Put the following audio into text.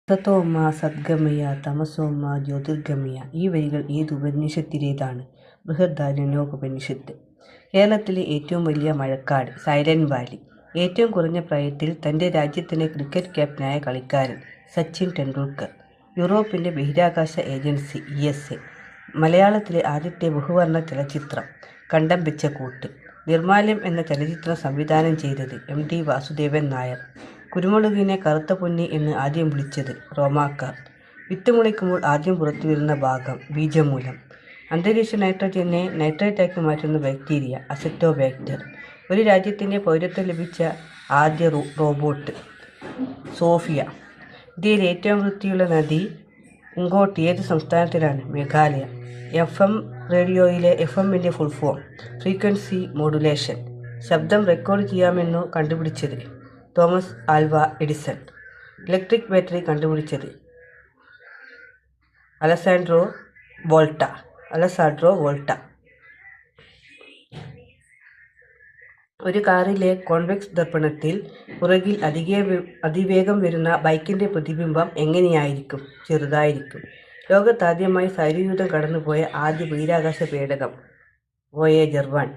സതോമ സദ്ഗമയ തമസോമ ജ്യോതിർഗമയ. ഈ വരികൾ ഏത് ഉപനിഷത്തിലേതാണ്? ബൃഹദാരണ്യോപനിഷത്ത്. കേരളത്തിലെ ഏറ്റവും വലിയ മഴക്കാട് സൈലന്റ് വാലി. ഏറ്റവും കുറഞ്ഞ പ്രായത്തിൽ തൻ്റെ രാജ്യത്തിന് ക്രിക്കറ്റ് ക്യാപ്റ്റനായ കളിക്കാരൻ സച്ചിൻ ടെണ്ടുൽക്കർ. യൂറോപ്പിൻ്റെ ബഹിരാകാശ ഏജൻസി ESA. മലയാളത്തിലെ ആദ്യത്തെ ബഹുവർണ്ണ ചലച്ചിത്രം കണ്ടം വെച്ച കൂട്ട്. നിർമ്മാല്യം എന്ന ചലച്ചിത്രം സംവിധാനം ചെയ്തത് MD വാസുദേവൻ നായർ. കുരുമുളകിനെ കറുത്ത പൊന്നി എന്ന് ആദ്യം വിളിച്ചത് റോമാക്കാർ. വിത്ത് മുളയ്ക്കുമ്പോൾ ആദ്യം പുറത്തുവരുന്ന ഭാഗം ബീജമൂലം. അന്തരീക്ഷ നൈട്രജനെ നൈട്രേറ്റാക്കി മാറ്റുന്ന ബാക്ടീരിയ അസറ്റോബാക്ടർ. ഒരു രാജ്യത്തിൻ്റെ പൗരത്വം ലഭിച്ച ആദ്യ റോബോട്ട് സോഫിയ. ഇന്ത്യയിലെ ഏറ്റവും വൃത്തിയുള്ള നദി ഉങ്കോട്ടി ഏത് സംസ്ഥാനത്തിലാണ്? മേഘാലയ. FM റേഡിയോയിലെ FMൻ്റെ ഫുൾ ഫോം ഫ്രീക്വൻസി മോഡുലേഷൻ. ശബ്ദം റെക്കോർഡ് ചെയ്യാമെന്നു കണ്ടുപിടിച്ചത് Thomas Alva Edison. Electric battery കണ്ടുപിടിച്ചത് അലസാൻഡ്രോ വോൾട്ട. ഒരു കാറിലെ കോൺവെക്സ് ദർപ്പണത്തിൽ പുറകിൽ അതിവേഗം വരുന്ന ബൈക്കിൻ്റെ പ്രതിബിംബം എങ്ങനെയായിരിക്കും? ചെറുതായിരിക്കും. ലോകത്താദ്യമായി സൗരയൂഥം കടന്നുപോയ ആദ്യ ബഹിരാകാശ പേടകം വോയേജർ 1.